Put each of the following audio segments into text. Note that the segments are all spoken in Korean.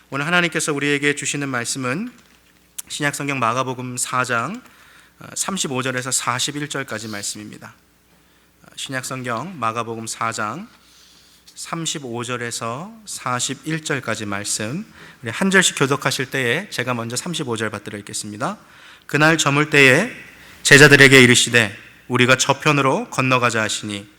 오늘 하나님께서 우리에게 주시는 말씀은 신약성경 마가복음 4장 35절에서 41절까지 말씀입니다. 신약성경 마가복음 4장 35절에서 41절까지 말씀, 우리 한 절씩 교독하실 때에 제가 먼저 35절 받들어 읽겠습니다. 그날 저물 때에 제자들에게 이르시되 우리가 저편으로 건너가자 하시니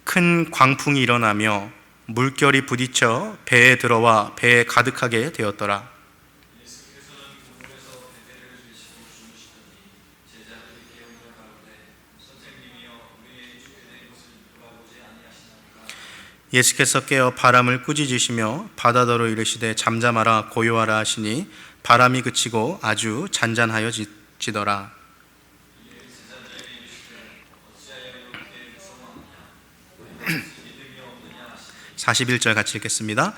큰 광풍이 일어나며 물결이 부딪혀 배에 들어와 배에 가득하게 되었더라. 예수께서 깨어 바람을 꾸짖으시며 바다더러 이르시되 잠잠하라 고요하라 하시니 바람이 그치고 아주 잔잔하여지더라. 41절 같이 읽겠습니다.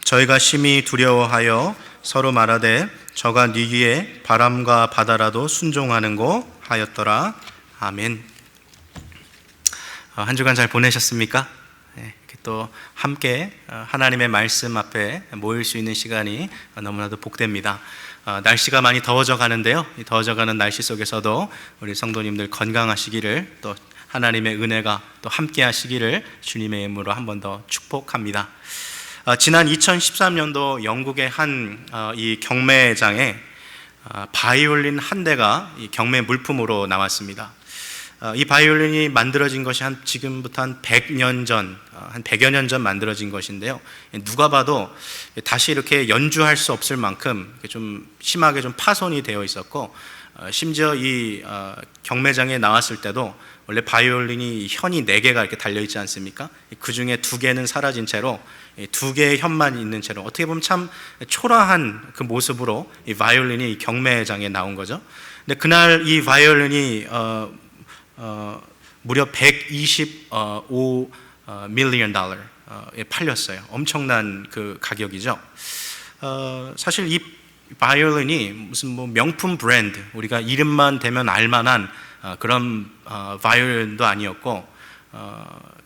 저희가 심히 두려워하여 서로 말하되 저가 니기에 바람과 바다라도 순종하는고 하였더라. 아멘. 한 주간 잘 보내셨습니까? 또 함께 하나님의 말씀 앞에 모일 수 있는 시간이 너무나도 복됩니다. 날씨가 많이 더워져 가는데요, 더워져가는 날씨 속에서도 우리 성도님들 건강하시기를, 또 하나님의 은혜가 또 함께 하시기를 주님의 이름으로 한 번 더 축복합니다. 지난 2013년도 영국의 한 이 경매장에 바이올린 한 대가 이 경매 물품으로 나왔습니다. 이 바이올린이 만들어진 것이 지금부터 한 100년 전, 한 100여 년 전 만들어진 것인데요. 누가 봐도 다시 이렇게 연주할 수 없을 만큼 좀 심하게 좀 파손이 되어 있었고, 심지어 이 경매장에 나왔을 때도 원래 바이올린이 현이 4개가 이렇게 달려있지 않습니까? 그 중에 2개는 사라진 채로 2개의 현만 있는 채로, 어떻게 보면 참 초라한 그 모습으로 이 바이올린이 이 경매장에 나온 거죠. 근데 그날 이 바이올린이 무려 125 밀리언 달러에 팔렸어요. 엄청난 그 가격이죠. 사실 이 바이올린이 무슨 뭐 명품 브랜드, 우리가 이름만 대면 알만한 그런 바이올린도 아니었고,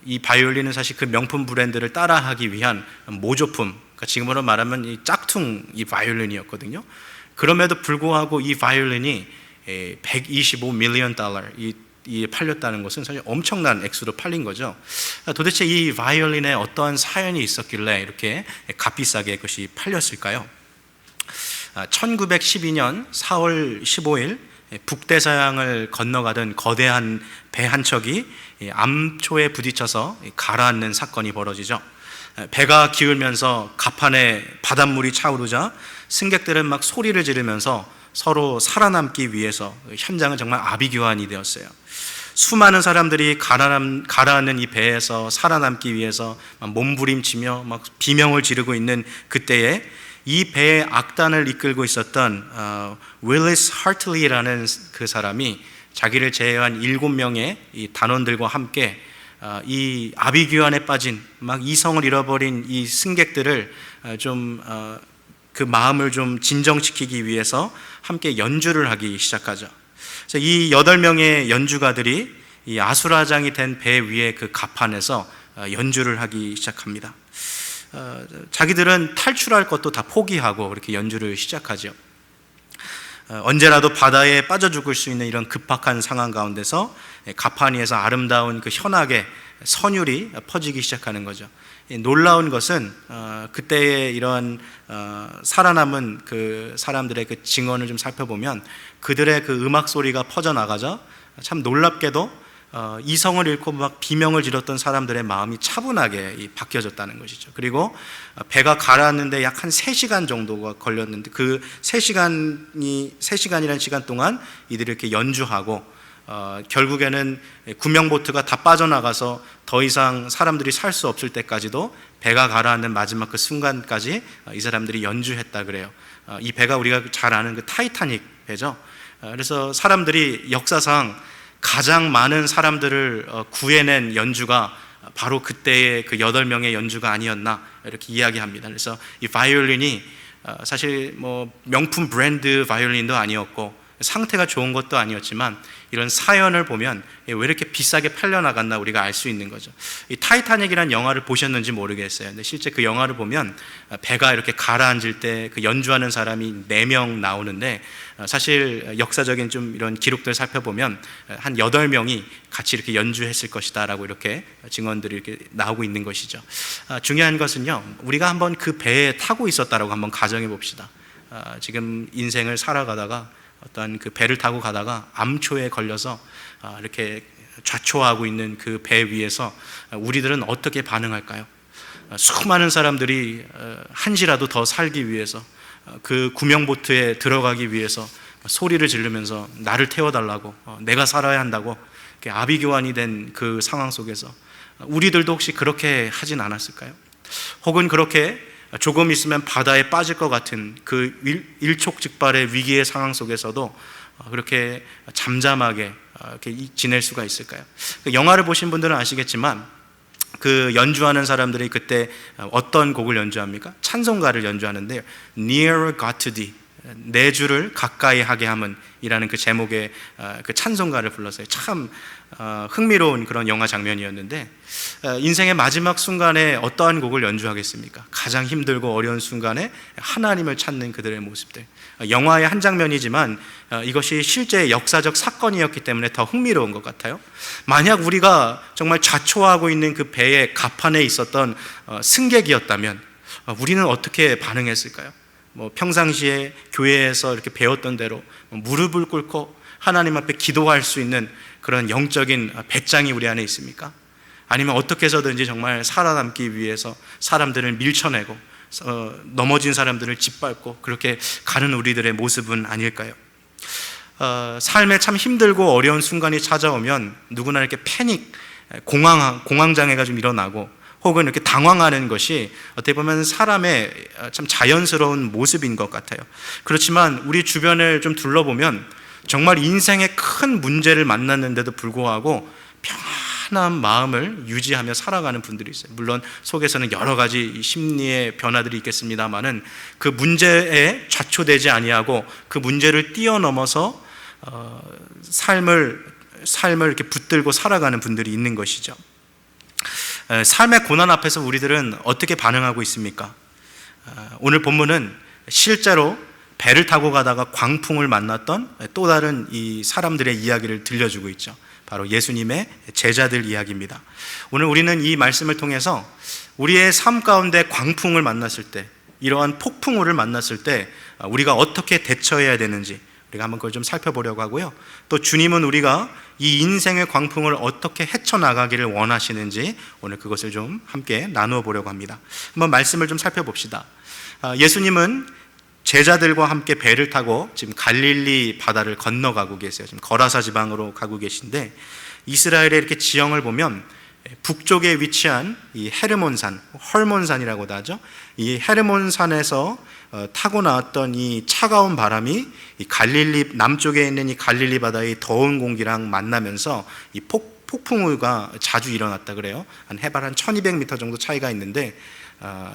이 바이올린은 사실 그 명품 브랜드를 따라하기 위한 모조품, 그러니까 지금으로 말하면 이 짝퉁 이 바이올린이었거든요. 그럼에도 불구하고 이 바이올린이 125 밀리언 달러 이 팔렸다는 것은 사실 엄청난 액수로 팔린 거죠. 도대체 이 바이올린에 어떠한 사연이 있었길래 이렇게 값비싸게 그것이 팔렸을까요? 1912년 4월 15일 북대서양을 건너가던 거대한 배 한 척이 암초에 부딪혀서 가라앉는 사건이 벌어지죠. 배가 기울면서 갑판에 바닷물이 차오르자 승객들은 막 소리를 지르면서 서로 살아남기 위해서 현장은 정말 아비규환이 되었어요. 수많은 사람들이 가라앉는 이 배에서 살아남기 위해서 몸부림치며 막 비명을 지르고 있는 그때에 이 배의 악단을 이끌고 있었던 윌리스 하틀리라는 그 사람이 자기를 제외한 7명의 이 단원들과 함께 이 아비규환에 빠진 막 이성을 잃어버린 이 승객들을 그 마음을 좀 진정시키기 위해서 함께 연주를 하기 시작하죠. 그래서 이 8명의 연주가들이 이 아수라장이 된 배 위에 그 갑판에서 연주를 하기 시작합니다. 자기들은 탈출할 것도 다 포기하고 그렇게 연주를 시작하죠. 언제라도 바다에 빠져 죽을 수 있는 이런 급박한 상황 가운데서 갑판 위에서 아름다운 그 현악의 선율이 퍼지기 시작하는 거죠. 놀라운 것은 그때의 이런 살아남은 그 사람들의 그 증언을 좀 살펴보면 그들의 그 음악 소리가 퍼져나가자 참 놀랍게도 이성을 잃고 막 비명을 지렀던 사람들의 마음이 차분하게 바뀌어졌다는 것이죠. 그리고 배가 가라앉는데 약 한 3시간 정도가 걸렸는데 그 3시간이라는 시간 동안 이들이 이렇게 연주하고 결국에는 구명보트가 다 빠져나가서 더 이상 사람들이 살 수 없을 때까지도 배가 가라앉는 마지막 그 순간까지 이 사람들이 연주했다 그래요. 이 배가 우리가 잘 아는 그 타이타닉 배죠. 그래서 사람들이 역사상 가장 많은 사람들을 구해낸 연주가 바로 그때의 그 8명의 연주가 아니었나 이렇게 이야기합니다. 그래서 이 바이올린이 사실 뭐 명품 브랜드 바이올린도 아니었고 상태가 좋은 것도 아니었지만 이런 사연을 보면 왜 이렇게 비싸게 팔려나갔나 우리가 알 수 있는 거죠. 이 타이타닉이라는 영화를 보셨는지 모르겠어요. 근데 실제 그 영화를 보면 배가 이렇게 가라앉을 때 그 연주하는 사람이 4명 나오는데, 사실 역사적인 좀 이런 기록들 살펴보면 한 8명이 같이 이렇게 연주했을 것이다 라고 이렇게 증언들이 이렇게 나오고 있는 것이죠. 중요한 것은요, 우리가 한번 그 배에 타고 있었다라고 한번 가정해 봅시다. 지금 인생을 살아가다가 어떤 그 배를 타고 가다가 암초에 걸려서 이렇게 좌초하고 있는 그 배 위에서 우리들은 어떻게 반응할까요? 수많은 사람들이 한시라도 더 살기 위해서 그 구명보트에 들어가기 위해서 소리를 지르면서 나를 태워달라고, 내가 살아야 한다고 아비규환이 된 그 상황 속에서 우리들도 혹시 그렇게 하진 않았을까요? 혹은 그렇게 조금 있으면 바다에 빠질 것 같은 그 일촉즉발의 위기의 상황 속에서도 그렇게 잠잠하게 이렇게 지낼 수가 있을까요? 영화를 보신 분들은 아시겠지만 그 연주하는 사람들이 그때 어떤 곡을 연주합니까? 찬송가를 연주하는데요, Nearer God to Thee, 내 주를 가까이 하게 함은 이라는 그 제목의 그 찬송가를 불렀어요. 참 흥미로운 그런 영화 장면이었는데, 인생의 마지막 순간에 어떠한 곡을 연주하겠습니까? 가장 힘들고 어려운 순간에 하나님을 찾는 그들의 모습들. 영화의 한 장면이지만 이것이 실제 역사적 사건이었기 때문에 더 흥미로운 것 같아요. 만약 우리가 정말 좌초하고 있는 그 배의 갑판에 있었던 승객이었다면 우리는 어떻게 반응했을까요? 평상시에 교회에서 이렇게 배웠던 대로 무릎을 꿇고 하나님 앞에 기도할 수 있는 그런 영적인 배짱이 우리 안에 있습니까? 아니면 어떻게 해서든지 정말 살아남기 위해서 사람들을 밀쳐내고 넘어진 사람들을 짓밟고 그렇게 가는 우리들의 모습은 아닐까요? 삶에 참 힘들고 어려운 순간이 찾아오면 누구나 이렇게 패닉, 공황장애가 좀 일어나고 혹은 이렇게 당황하는 것이 어떻게 보면 사람의 참 자연스러운 모습인 것 같아요. 그렇지만 우리 주변을 좀 둘러보면 정말 인생의 큰 문제를 만났는데도 불구하고 평안한 마음을 유지하며 살아가는 분들이 있어요. 물론 속에서는 여러 가지 심리의 변화들이 있겠습니다만은 그 문제에 좌초되지 아니하고 그 문제를 뛰어넘어서 삶을 이렇게 붙들고 살아가는 분들이 있는 것이죠. 삶의 고난 앞에서 우리들은 어떻게 반응하고 있습니까? 오늘 본문은 실제로 배를 타고 가다가 광풍을 만났던 또 다른 이 사람들의 이야기를 들려주고 있죠. 바로 예수님의 제자들 이야기입니다. 오늘 우리는 이 말씀을 통해서 우리의 삶 가운데 광풍을 만났을 때, 이러한 폭풍우를 만났을 때 우리가 어떻게 대처해야 되는지 우리가 한번 그걸 좀 살펴보려고 하고요. 또 주님은 우리가 이 인생의 광풍을 어떻게 헤쳐나가기를 원하시는지 오늘 그것을 좀 함께 나누어 보려고 합니다. 한번 말씀을 좀 살펴봅시다. 예수님은 제자들과 함께 배를 타고 지금 갈릴리 바다를 건너가고 계세요. 지금 거라사 지방으로 가고 계신데, 이스라엘의 이렇게 지형을 보면 북쪽에 위치한 이 헤르몬산, 헐몬산이라고도 하죠. 이 헤르몬산에서 타고 나왔던 이 차가운 바람이 이 갈릴리 남쪽에 있는 이 갈릴리 바다의 더운 공기랑 만나면서 이 폭풍우가 자주 일어났다 그래요. 한 해발 한 1200m 정도 차이가 있는데,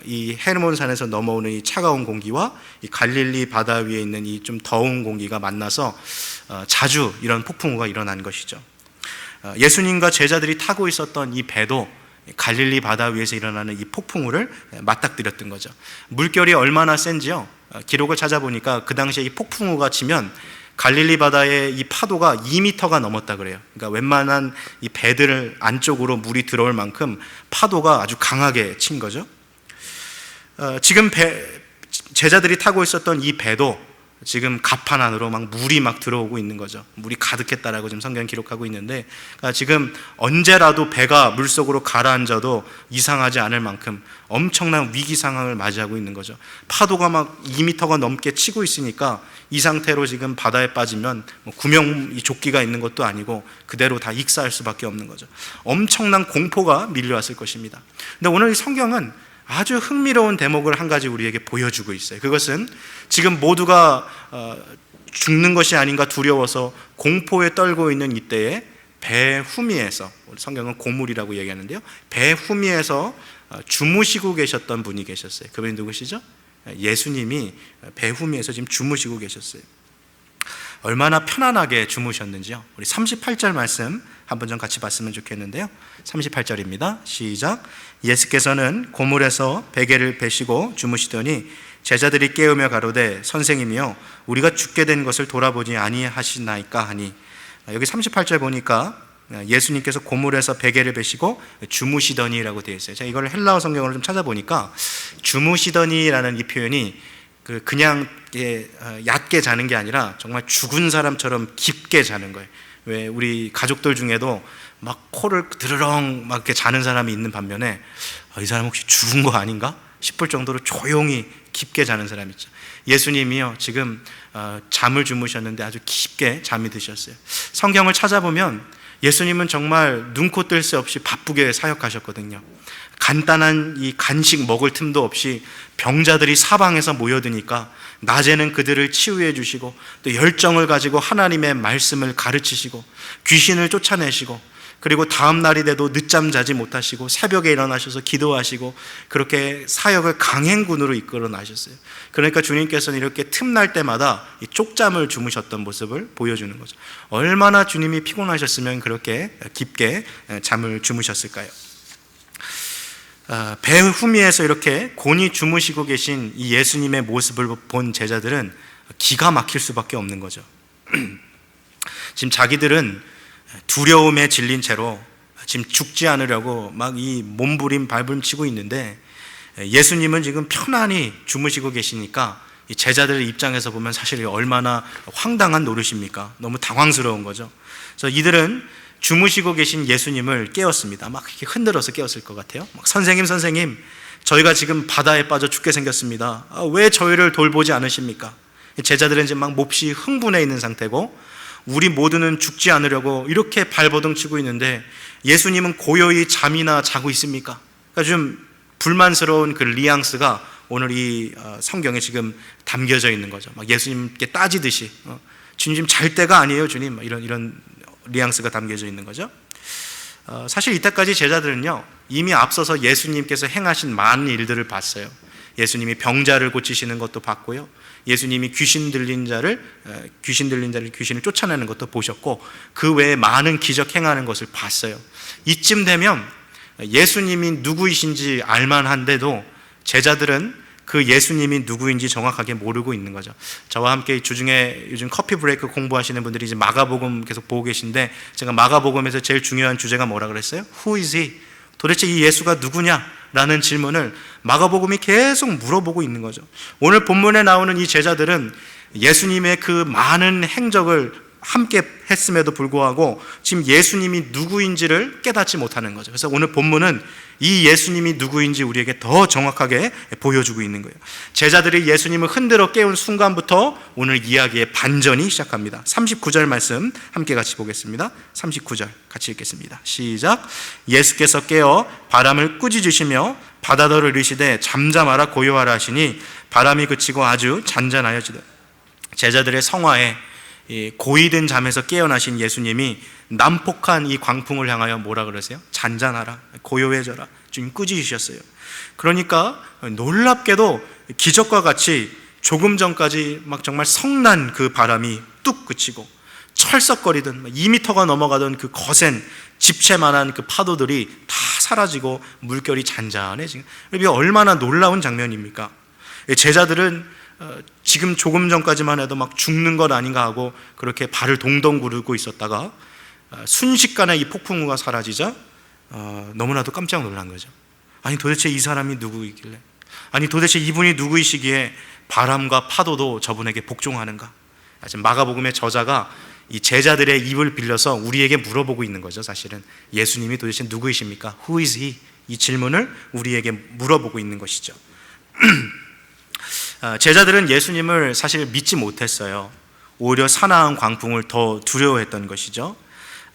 이 헤르몬산에서 넘어오는 이 차가운 공기와 이 갈릴리 바다 위에 있는 이 좀 더운 공기가 만나서 자주 이런 폭풍우가 일어난 것이죠. 예수님과 제자들이 타고 있었던 이 배도 갈릴리 바다 위에서 일어나는 이 폭풍우를 맞닥뜨렸던 거죠. 물결이 얼마나 센지요, 기록을 찾아보니까 그 당시에 이 폭풍우가 치면 갈릴리 바다의 이 파도가 2m가 넘었다 그래요. 그러니까 웬만한 이 배들 안쪽으로 물이 들어올 만큼 파도가 아주 강하게 친 거죠. 지금 제자들이 타고 있었던 이 배도 지금 갑판 안으로 막 물이 막 들어오고 있는 거죠. 물이 가득했다라고 지금 성경이 기록하고 있는데, 그러니까 지금 언제라도 배가 물속으로 가라앉아도 이상하지 않을 만큼 엄청난 위기 상황을 맞이하고 있는 거죠. 파도가 막 2m가 넘게 치고 있으니까 이 상태로 지금 바다에 빠지면 구명 조끼가 있는 것도 아니고 그대로 다 익사할 수밖에 없는 거죠. 엄청난 공포가 밀려왔을 것입니다. 근데 오늘 이 성경은 아주 흥미로운 대목을 한 가지 우리에게 보여주고 있어요. 그것은 지금 모두가 죽는 것이 아닌가 두려워서 공포에 떨고 있는 이때에 배 후미에서, 성경은 고물이라고 얘기하는데요, 배 후미에서 주무시고 계셨던 분이 계셨어요. 그분이 누구시죠? 예수님이 배 후미에서 지금 주무시고 계셨어요. 얼마나 편안하게 주무셨는지요. 우리 38절 말씀 한번 좀 같이 봤으면 좋겠는데요. 38절입니다. 시작. 예수께서는 고물에서 베개를 베시고 주무시더니 제자들이 깨우며 가로되 선생님이여 우리가 죽게 된 것을 돌아보지 아니하시나이까 하니, 여기 38절 보니까 예수님께서 고물에서 베개를 베시고 주무시더니라고 되어 있어요. 제가 이걸 헬라어 성경으로 좀 찾아보니까 주무시더니라는 이 표현이 그냥 얕게 자는 게 아니라 정말 죽은 사람처럼 깊게 자는 거예요. 왜 우리 가족들 중에도 막 코를 드르렁 막 이렇게 자는 사람이 있는 반면에 이 사람 혹시 죽은 거 아닌가 싶을 정도로 조용히 깊게 자는 사람 있죠. 예수님이요 지금 잠을 주무셨는데 아주 깊게 잠이 드셨어요. 성경을 찾아보면 예수님은 정말 눈코 뜰 새 없이 바쁘게 사역하셨거든요. 간단한 이 간식 먹을 틈도 없이 병자들이 사방에서 모여드니까 낮에는 그들을 치유해 주시고 또 열정을 가지고 하나님의 말씀을 가르치시고 귀신을 쫓아내시고, 그리고 다음 날이 돼도 늦잠 자지 못하시고 새벽에 일어나셔서 기도하시고 그렇게 사역을 강행군으로 이끌어 나셨어요. 그러니까 주님께서는 이렇게 틈날 때마다 이 쪽잠을 주무셨던 모습을 보여주는 거죠. 얼마나 주님이 피곤하셨으면 그렇게 깊게 잠을 주무셨을까요? 배 후미에서 이렇게 곤히 주무시고 계신 이 예수님의 모습을 본 제자들은 기가 막힐 수밖에 없는 거죠. 지금 자기들은 두려움에 질린 채로 지금 죽지 않으려고 막 이 몸부림 발부림치고 있는데 예수님은 지금 편안히 주무시고 계시니까 이 제자들의 입장에서 보면 사실 얼마나 황당한 노릇입니까? 너무 당황스러운 거죠. 그래서 이들은 주무시고 계신 예수님을 깨웠습니다. 막 이렇게 흔들어서 깨웠을 것 같아요. 막 선생님, 저희가 지금 바다에 빠져 죽게 생겼습니다. 왜 저희를 돌보지 않으십니까? 제자들은 지금 막 몹시 흥분해 있는 상태고 우리 모두는 죽지 않으려고 이렇게 발버둥 치고 있는데 예수님은 고요히 잠이나 자고 있습니까? 그러니까 좀 불만스러운 그 뉘앙스가 오늘 이 성경에 지금 담겨져 있는 거죠. 막 예수님께 따지듯이 주님 지금 잘 때가 아니에요, 주님. 이런 뉘앙스가 담겨져 있는 거죠. 사실 이때까지 제자들은요 이미 앞서서 예수님께서 행하신 많은 일들을 봤어요. 예수님이 병자를 고치시는 것도 봤고요, 예수님이 귀신 들린 자를 귀신을 쫓아내는 것도 보셨고 그 외에 많은 기적 행하는 것을 봤어요. 이쯤 되면 예수님이 누구이신지 알만한데도 제자들은 그 예수님이 누구인지 정확하게 모르고 있는 거죠. 저와 함께 주중에 요즘 커피 브레이크 공부하시는 분들이 이제 마가복음 계속 보고 계신데 제가 마가복음에서 제일 중요한 주제가 뭐라 그랬어요? Who is he? 도대체 이 예수가 누구냐라는 질문을 마가복음이 계속 물어보고 있는 거죠. 오늘 본문에 나오는 이 제자들은 예수님의 그 많은 행적을 함께 했음에도 불구하고 지금 예수님이 누구인지를 깨닫지 못하는 거죠. 그래서 오늘 본문은 이 예수님이 누구인지 우리에게 더 정확하게 보여주고 있는 거예요. 제자들이 예수님을 흔들어 깨운 순간부터 오늘 이야기의 반전이 시작합니다. 39절 말씀 함께 같이 보겠습니다. 39절 같이 읽겠습니다. 시작. 예수께서 깨어 바람을 꾸짖으시며 바다더러 이르시되 잠잠하라 고요하라 하시니 바람이 그치고 아주 잔잔하여지더. 제자들의 성화에 고이든 잠에서 깨어나신 예수님이 난폭한 이 광풍을 향하여 뭐라 그러세요? 잔잔하라, 고요해져라, 좀 꾸짖으셨어요. 그러니까 놀랍게도 기적과 같이 조금 전까지 막 정말 성난 그 바람이 뚝 그치고 철썩거리던 2m가 넘어가던 그 거센 집채만한 그 파도들이 다 사라지고 물결이 잔잔해지는, 이게 얼마나 놀라운 장면입니까? 제자들은 지금 조금 전까지만 해도 막 죽는 것 아닌가 하고 그렇게 발을 동동 구르고 있었다가 순식간에 이 폭풍우가 사라지자 너무나도 깜짝 놀란 거죠. 아니 도대체 이 사람이 누구이길래, 아니 도대체 이분이 누구이시기에 바람과 파도도 저분에게 복종하는가? 지금 마가복음의 저자가 이 제자들의 입을 빌려서 우리에게 물어보고 있는 거죠. 사실은 예수님이 도대체 누구이십니까? Who is he? 이 질문을 우리에게 물어보고 있는 것이죠. 제자들은 예수님을 사실 믿지 못했어요. 오히려 사나운 광풍을 더 두려워했던 것이죠.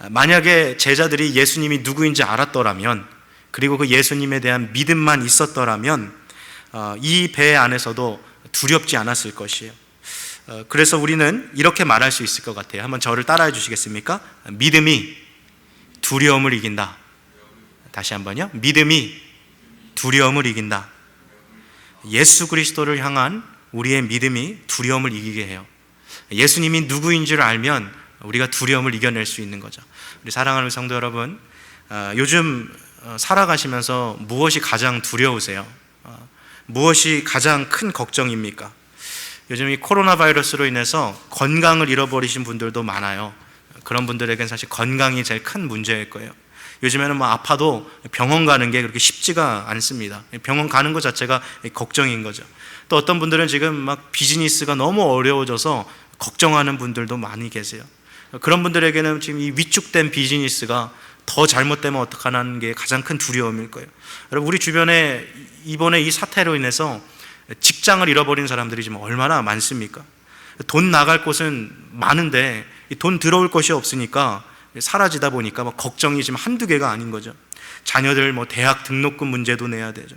만약에 제자들이 예수님이 누구인지 알았더라면, 그리고 그 예수님에 대한 믿음만 있었더라면 이 배 안에서도 두렵지 않았을 것이에요. 그래서 우리는 이렇게 말할 수 있을 것 같아요. 한번 저를 따라해 주시겠습니까? 믿음이 두려움을 이긴다. 다시 한번요. 믿음이 두려움을 이긴다. 예수 그리스도를 향한 우리의 믿음이 두려움을 이기게 해요. 예수님이 누구인 줄 알면 우리가 두려움을 이겨낼 수 있는 거죠. 우리 사랑하는 성도 여러분, 요즘 살아가시면서 무엇이 가장 두려우세요? 무엇이 가장 큰 걱정입니까? 요즘 이 코로나 바이러스로 인해서 건강을 잃어버리신 분들도 많아요. 그런 분들에겐 사실 건강이 제일 큰 문제일 거예요. 요즘에는 뭐 아파도 병원 가는 게 그렇게 쉽지가 않습니다. 병원 가는 것 자체가 걱정인 거죠. 또 어떤 분들은 지금 막 비즈니스가 너무 어려워져서 걱정하는 분들도 많이 계세요. 그런 분들에게는 지금 이 위축된 비즈니스가 더 잘못되면 어떡하라는 게 가장 큰 두려움일 거예요. 여러분, 우리 주변에 이번에 이 사태로 인해서 직장을 잃어버린 사람들이 지금 얼마나 많습니까? 돈 나갈 곳은 많은데 돈 들어올 것이 없으니까 사라지다 보니까 막 걱정이 지금 한두 개가 아닌 거죠. 자녀들 뭐 대학 등록금 문제도 내야 되죠.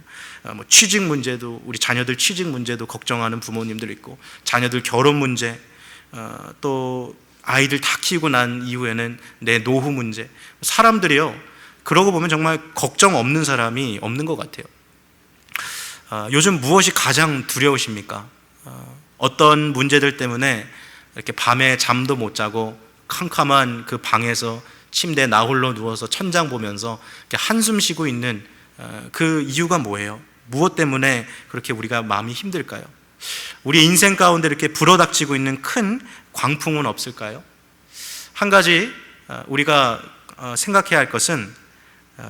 뭐 취직 문제도, 우리 자녀들 취직 문제도 걱정하는 부모님들 있고, 자녀들 결혼 문제, 또 아이들 다 키우고 난 이후에는 내 노후 문제. 사람들이요, 그러고 보면 정말 걱정 없는 사람이 없는 것 같아요. 요즘 무엇이 가장 두려우십니까? 어떤 문제들 때문에 이렇게 밤에 잠도 못 자고 캄캄한 그 방에서 침대에 나 홀로 누워서 천장 보면서 이렇게 한숨 쉬고 있는 그 이유가 뭐예요? 무엇 때문에 그렇게 우리가 마음이 힘들까요? 우리 인생 가운데 이렇게 불어닥치고 있는 큰 광풍은 없을까요? 한 가지 우리가 생각해야 할 것은,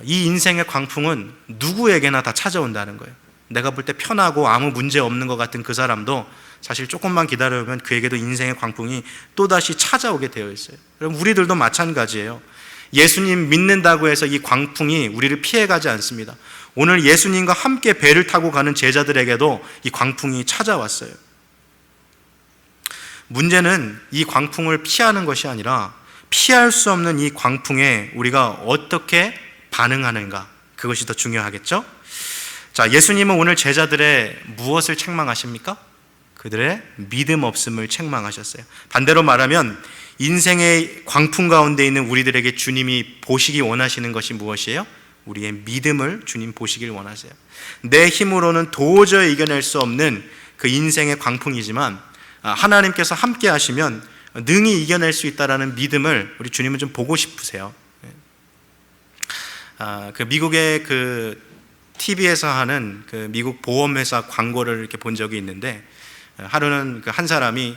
이 인생의 광풍은 누구에게나 다 찾아온다는 거예요. 내가 볼 때 편하고 아무 문제 없는 것 같은 그 사람도 사실 조금만 기다려보면 그에게도 인생의 광풍이 또다시 찾아오게 되어 있어요. 그럼 우리들도 마찬가지예요. 예수님 믿는다고 해서 이 광풍이 우리를 피해가지 않습니다. 오늘 예수님과 함께 배를 타고 가는 제자들에게도 이 광풍이 찾아왔어요. 문제는 이 광풍을 피하는 것이 아니라 피할 수 없는 이 광풍에 우리가 어떻게 반응하는가, 그것이 더 중요하겠죠? 자, 예수님은 오늘 제자들의 무엇을 책망하십니까? 그들의 믿음 없음을 책망하셨어요. 반대로 말하면 인생의 광풍 가운데 있는 우리들에게 주님이 보시기 원하시는 것이 무엇이에요? 우리의 믿음을 주님 보시길 원하세요. 내 힘으로는 도저히 이겨낼 수 없는 그 인생의 광풍이지만 하나님께서 함께 하시면 능히 이겨낼 수 있다라는 믿음을 우리 주님은 좀 보고 싶으세요. 그 미국의 그 TV에서 하는 그 미국 보험회사 광고를 이렇게 본 적이 있는데, 하루는 그 한 사람이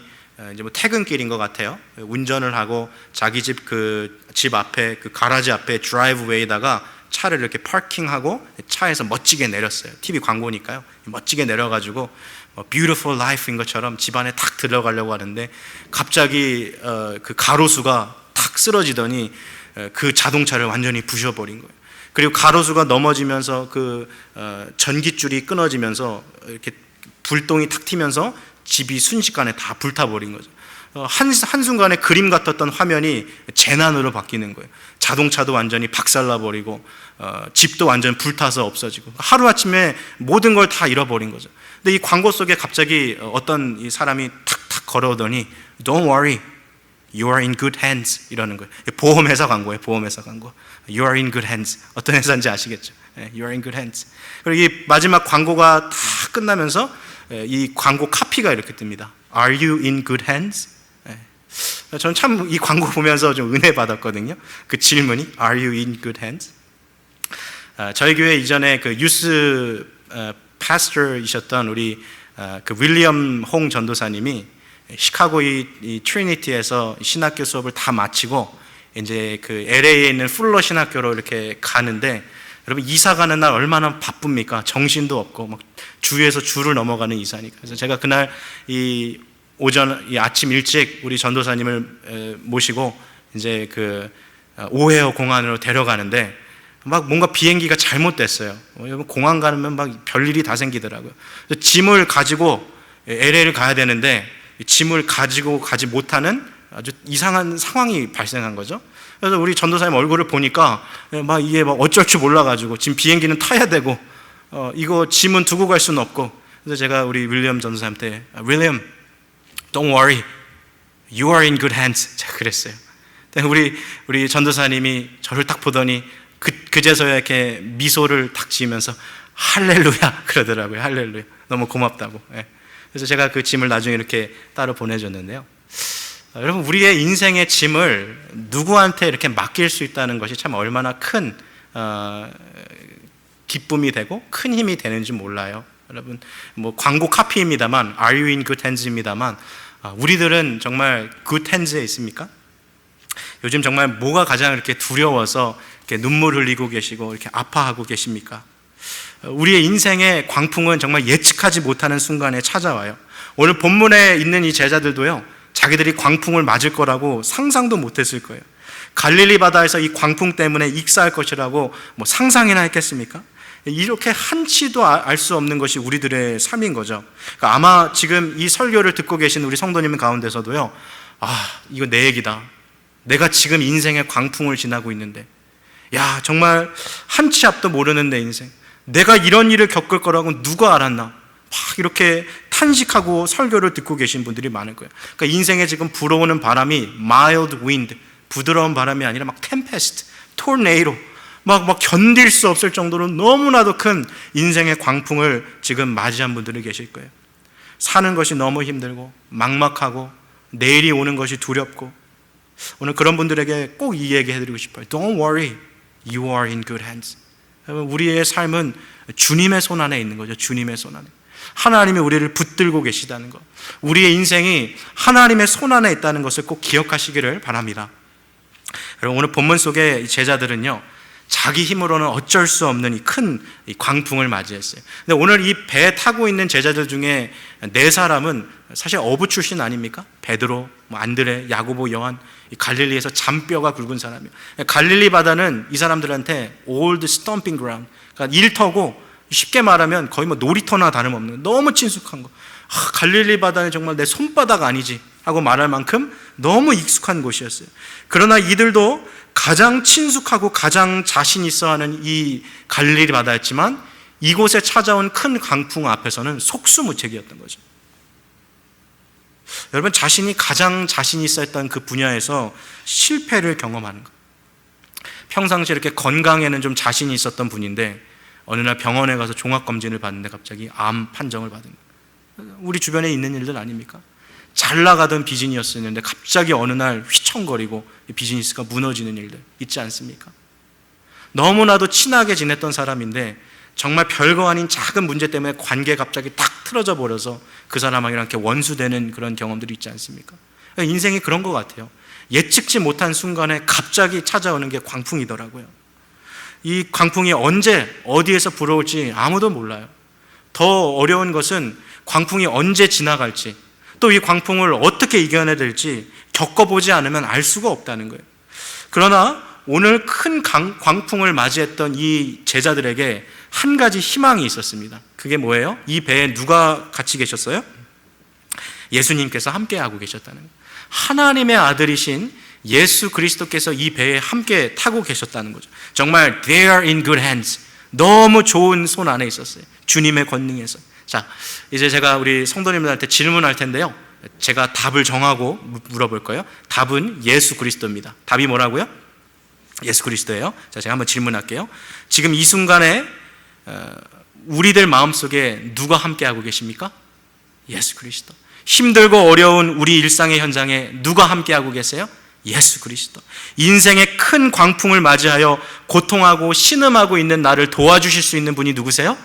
이제 뭐 퇴근길인 것 같아요. 운전을 하고 자기 집 앞에 그 가라지 앞에 드라이브웨이에다가 차를 이렇게 파킹하고 차에서 멋지게 내렸어요. TV 광고니까요. 멋지게 내려가지고 beautiful life인 것처럼 집 안에 탁 들어가려고 하는데 갑자기 그 가로수가 탁 쓰러지더니 그 자동차를 완전히 부셔버린 거예요. 그리고 가로수가 넘어지면서 그 전깃줄이 끊어지면서 이렇게 불똥이 탁 튀면서 집이 순식간에 다 불타버린 거죠. 한순간에 그림 같았던 화면이 재난으로 바뀌는 거예요. 자동차도 완전히 박살나버리고 집도 완전 불타서 없어지고 하루아침에 모든 걸 다 잃어버린 거죠. 근데 이 광고 속에 갑자기 어떤 이 사람이 탁탁 걸어오더니 Don't worry, you are in good hands 이러는 거예요. 보험회사 광고예요. 보험회사 광고. You are in good hands. 어떤 회사인지 아시겠죠? You are in good hands. 그리고 이 마지막 광고가 다 끝나면서 이 광고 카피가 이렇게 뜹니다. Are you in good hands? 저는 참 이 광고 보면서 좀 은혜 받았거든요. 그 질문이 Are you in good hands? 저희 교회 이전에 그 유스 파스터이셨던 우리 그 윌리엄 홍 전도사님이 시카고 이 트리니티에서 신학교 수업을 다 마치고 이제 그 LA에 있는 풀러 신학교로 이렇게 가는데, 여러분 이사 가는 날 얼마나 바쁩니까? 정신도 없고 막 주위에서 줄을 넘어가는 이사니까. 그래서 제가 그날 이 아침 일찍 우리 전도사님을 모시고 이제 그 오헤어 공항으로 데려가는데 막 뭔가 비행기가 잘못됐어요. 공항 가면 막 별일이 다 생기더라고요. 짐을 가지고 LA를 가야 되는데 짐을 가지고 가지 못하는 아주 이상한 상황이 발생한 거죠. 그래서 우리 전도사님 얼굴을 보니까 막 이게 막 어쩔 줄 몰라가지고 지금 비행기는 타야 되고 이거 짐은 두고 갈 수는 없고, 그래서 제가 우리 윌리엄 전도사님한테 윌리엄, don't worry, you are in good hands. 제가 그랬어요. 우리 전도사님이 저를 딱 보더니 그제서야 이렇게 미소를 딱 지으면서 할렐루야 그러더라고요. 할렐루야. 너무 고맙다고. 그래서 제가 그 짐을 나중에 이렇게 따로 보내줬는데요. 여러분, 우리의 인생의 짐을 누구한테 이렇게 맡길 수 있다는 것이 참 얼마나 큰 기쁨이 되고 큰 힘이 되는지 몰라요. 여러분, 뭐 광고 카피입니다만, Are you in good hands입니다만, 우리들은 정말 good hands에 있습니까? 요즘 정말 뭐가 가장 이렇게 두려워서 이렇게 눈물 흘리고 계시고 이렇게 아파하고 계십니까? 우리의 인생의 광풍은 정말 예측하지 못하는 순간에 찾아와요. 오늘 본문에 있는 이 제자들도요, 자기들이 광풍을 맞을 거라고 상상도 못했을 거예요. 갈릴리 바다에서 이 광풍 때문에 익사할 것이라고 뭐 상상이나 했겠습니까? 이렇게 한치도 알 수 없는 것이 우리들의 삶인 거죠. 그러니까 아마 지금 이 설교를 듣고 계신 우리 성도님 가운데서도요, 이거 내 얘기다. 내가 지금 인생의 광풍을 지나고 있는데, 야, 정말 한치 앞도 모르는 내 인생, 내가 이런 일을 겪을 거라고 누가 알았나, 막 이렇게 탄식하고 설교를 듣고 계신 분들이 많을 거예요. 그러니까 인생에 지금 불어오는 바람이 mild wind, 부드러운 바람이 아니라 막 tempest, tornado, 막 견딜 수 없을 정도로 너무나도 큰 인생의 광풍을 지금 맞이한 분들이 계실 거예요. 사는 것이 너무 힘들고 막막하고 내일이 오는 것이 두렵고, 오늘 그런 분들에게 꼭 이 얘기 해드리고 싶어요. Don't worry, you are in good hands. 우리의 삶은 주님의 손 안에 있는 거죠. 주님의 손 안에. 하나님이 우리를 붙들고 계시다는 것, 우리의 인생이 하나님의 손 안에 있다는 것을 꼭 기억하시기를 바랍니다. 여러분, 오늘 본문 속의 제자들은요, 자기 힘으로는 어쩔 수 없는 이 큰 광풍을 맞이했어요. 근데 오늘 이 배 타고 있는 제자들 중에 4사람은 사실 어부 출신 아닙니까? 베드로, 안드레, 야고보, 요한, 갈릴리에서 잔뼈가 굵은 사람이에요. 갈릴리 바다는 이 사람들한테 old stomping ground, 그러니까 일터고, 쉽게 말하면 거의 뭐 놀이터나 다름없는, 너무 친숙한 거. 갈릴리 바다는 정말 내 손바닥 아니지 하고 말할 만큼 너무 익숙한 곳이었어요. 그러나 이들도 가장 친숙하고 가장 자신 있어 하는 이 갈릴리 바다였지만, 이곳에 찾아온 큰 강풍 앞에서는 속수무책이었던 거죠. 여러분, 자신이 가장 자신 있어 했던 그 분야에서 실패를 경험하는 것. 평상시에 이렇게 건강에는 좀 자신이 있었던 분인데 어느 날 병원에 가서 종합검진을 받는데 갑자기 암 판정을 받은 거예요. 우리 주변에 있는 일들 아닙니까? 잘 나가던 비즈니스였는데 갑자기 어느 날 휘청거리고 비즈니스가 무너지는 일들 있지 않습니까? 너무나도 친하게 지냈던 사람인데 정말 별거 아닌 작은 문제 때문에 관계가 갑자기 딱 틀어져 버려서 그 사람하고 이렇게 원수되는 그런 경험들이 있지 않습니까? 인생이 그런 것 같아요. 예측지 못한 순간에 갑자기 찾아오는 게 광풍이더라고요. 이 광풍이 언제 어디에서 불어올지 아무도 몰라요. 더 어려운 것은 광풍이 언제 지나갈지, 또 이 광풍을 어떻게 이겨내야 될지 겪어보지 않으면 알 수가 없다는 거예요. 그러나 오늘 큰 광풍을 맞이했던 이 제자들에게 한 가지 희망이 있었습니다. 그게 뭐예요? 이 배에 누가 같이 계셨어요? 예수님께서 함께하고 계셨다는 거예요. 하나님의 아들이신 예수 그리스도께서 이 배에 함께 타고 계셨다는 거죠. 정말 they are in good hands, 너무 좋은 손 안에 있었어요. 주님의 권능에서. 자, 이제 제가 우리 성도님들한테 질문할 텐데요, 제가 답을 정하고 물어볼 거예요. 답은 예수 그리스도입니다. 답이 뭐라고요? 예수 그리스도예요. 자, 제가 한번 질문할게요. 지금 이 순간에 우리들 마음속에 누가 함께하고 계십니까? 예수 그리스도. 힘들고 어려운 우리 일상의 현장에 누가 함께하고 계세요? 예수 그리스도. 인생의 큰 광풍을 맞이하여 고통하고 신음하고 있는 나를 도와주실 수 있는 분이 누구세요?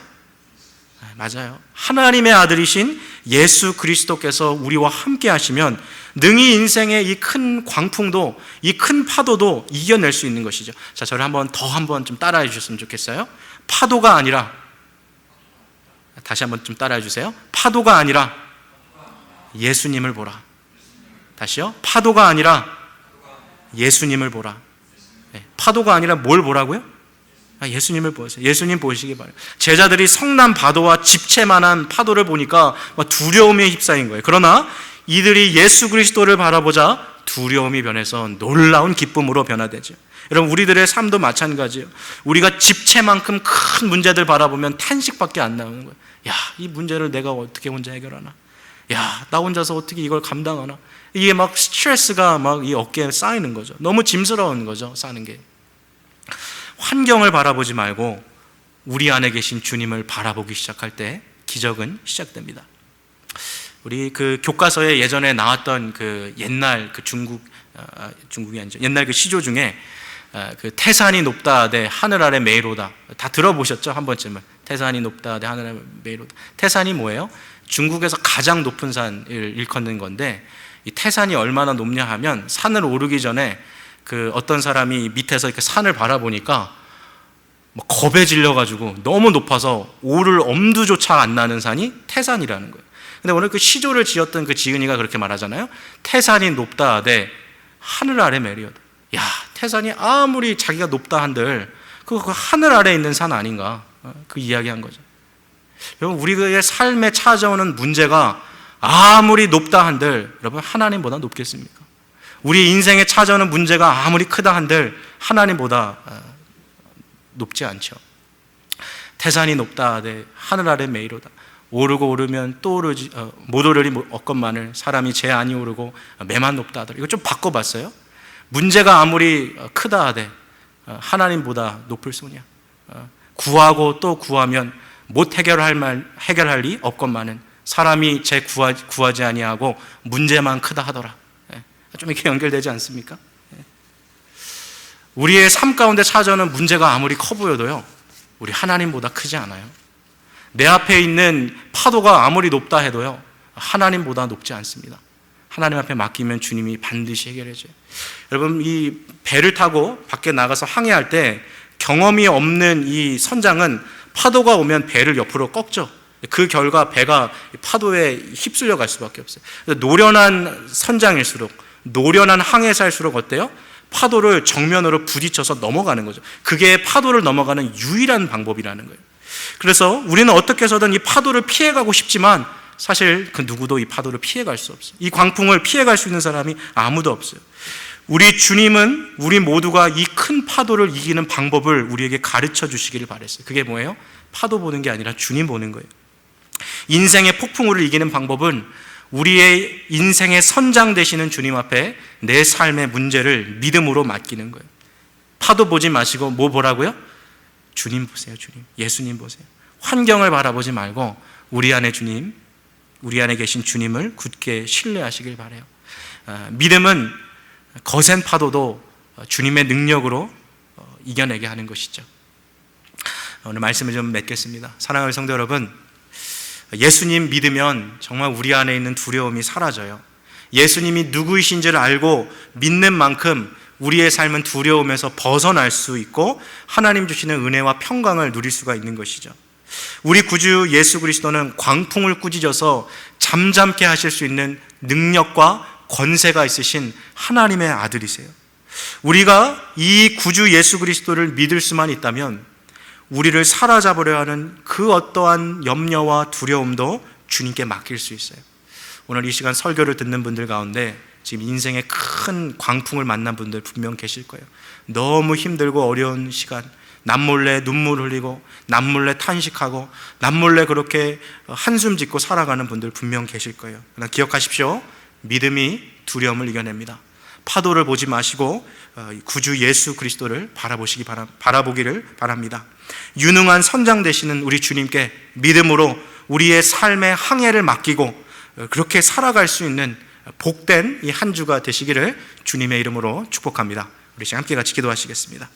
맞아요. 하나님의 아들이신 예수 그리스도께서 우리와 함께 하시면 능히 인생의 이 큰 광풍도, 이 큰 파도도 이겨낼 수 있는 것이죠. 자, 저를 한번 좀 따라해 주셨으면 좋겠어요. 파도가 아니라, 다시 한번 좀 따라해 주세요. 파도가 아니라 예수님을 보라. 다시요. 파도가 아니라 예수님을 보라. 네, 파도가 아니라 뭘 보라고요? 예수님을 보세요. 예수님 보시기 바라요. 제자들이 성난 파도와 집채만한 파도를 보니까 두려움에 휩싸인 거예요. 그러나 이들이 예수 그리스도를 바라보자 두려움이 변해서 놀라운 기쁨으로 변화되죠. 여러분, 우리들의 삶도 마찬가지예요. 우리가 집채만큼 큰 문제들 바라보면 탄식밖에 안 나오는 거예요. 야, 이 문제를 내가 어떻게 혼자 해결하나? 야, 나 혼자서 어떻게 이걸 감당하나? 이게 막 스트레스가 막 이 어깨에 쌓이는 거죠. 너무 짐스러운 거죠, 사는 게. 환경을 바라보지 말고 우리 안에 계신 주님을 바라보기 시작할 때 기적은 시작됩니다. 우리 그 교과서에 예전에 나왔던 그 옛날 그 중국이 아니죠. 옛날 그 시조 중에 그 태산이 높다 대 하늘 아래 메이로다. 다 들어보셨죠? 한 번쯤은. 태산이 높다 대 하늘 아래 메이로다. 태산이 뭐예요? 중국에서 가장 높은 산을 일컫는 건데, 이 태산이 얼마나 높냐 하면 산을 오르기 전에 그 어떤 사람이 밑에서 이렇게 산을 바라보니까 막 겁에 질려가지고 너무 높아서 오를 엄두조차 안 나는 산이 태산이라는 거예요. 근데 오늘 그 시조를 지었던 그 지은이가 그렇게 말하잖아요. 태산이 높다 대 하늘 아래 메리어다. 야, 태산이 아무리 자기가 높다 한들 그 하늘 아래 있는 산 아닌가, 그 이야기한 거죠. 여러분, 우리의 삶에 찾아오는 문제가 아무리 높다 한들 여러분 하나님보다 높겠습니까? 우리 인생에 찾아오는 문제가 아무리 크다 한들 하나님보다 높지 않죠. 태산이 높다 대 하늘 아래 메이로다. 오르고 오르면 또 오르지 못 오르리 없건만을 사람이 제 안이 오르고 매만 높다 하더라. 이거 좀 바꿔봤어요. 문제가 아무리 크다 하되 하나님보다 높을 소냐. 구하고 또 구하면 못 해결할 리 없건만은 사람이 제 구하지 아니하고 문제만 크다 하더라. 좀 이렇게 연결되지 않습니까? 우리의 삶 가운데 찾아오는 문제가 아무리 커 보여도요, 우리 하나님보다 크지 않아요. 내 앞에 있는 파도가 아무리 높다 해도요, 하나님보다 높지 않습니다. 하나님 앞에 맡기면 주님이 반드시 해결해줘요. 여러분, 이 배를 타고 밖에 나가서 항해할 때 경험이 없는 이 선장은 파도가 오면 배를 옆으로 꺾죠. 그 결과 배가 파도에 휩쓸려 갈 수밖에 없어요. 노련한 선장일수록, 노련한 항해사일수록 어때요? 파도를 정면으로 부딪혀서 넘어가는 거죠. 그게 파도를 넘어가는 유일한 방법이라는 거예요. 그래서 우리는 어떻게 해서든 이 파도를 피해가고 싶지만 사실 그 누구도 이 파도를 피해갈 수 없어요. 이 광풍을 피해갈 수 있는 사람이 아무도 없어요. 우리 주님은 우리 모두가 이 큰 파도를 이기는 방법을 우리에게 가르쳐 주시기를 바랬어요. 그게 뭐예요? 파도 보는 게 아니라 주님 보는 거예요. 인생의 폭풍우를 이기는 방법은 우리의 인생의 선장 되시는 주님 앞에 내 삶의 문제를 믿음으로 맡기는 거예요. 파도 보지 마시고 뭐 보라고요? 주님 보세요. 주님, 예수님 보세요. 환경을 바라보지 말고 우리 안에 주님, 우리 안에 계신 주님을 굳게 신뢰하시길 바라요. 믿음은 거센 파도도 주님의 능력으로 이겨내게 하는 것이죠. 오늘 말씀을 좀 맺겠습니다. 사랑하는 성도 여러분, 예수님 믿으면 정말 우리 안에 있는 두려움이 사라져요. 예수님이 누구이신지를 알고 믿는 만큼 우리의 삶은 두려움에서 벗어날 수 있고 하나님 주시는 은혜와 평강을 누릴 수가 있는 것이죠. 우리 구주 예수 그리스도는 광풍을 꾸짖어서 잠잠케 하실 수 있는 능력과 권세가 있으신 하나님의 아들이세요. 우리가 이 구주 예수 그리스도를 믿을 수만 있다면 우리를 사로잡으려 하는 그 어떠한 염려와 두려움도 주님께 맡길 수 있어요. 오늘 이 시간 설교를 듣는 분들 가운데 지금 인생의 큰 광풍을 만난 분들 분명 계실 거예요. 너무 힘들고 어려운 시간, 남몰래 눈물 흘리고 남몰래 탄식하고 남몰래 그렇게 한숨 짓고 살아가는 분들 분명 계실 거예요. 그러나 기억하십시오. 믿음이 두려움을 이겨냅니다. 파도를 보지 마시고 구주 예수 그리스도를 바라보기를 바랍니다. 유능한 선장 되시는 우리 주님께 믿음으로 우리의 삶의 항해를 맡기고 그렇게 살아갈 수 있는 복된 이 한 주가 되시기를 주님의 이름으로 축복합니다. 우리 함께 같이 기도하시겠습니다.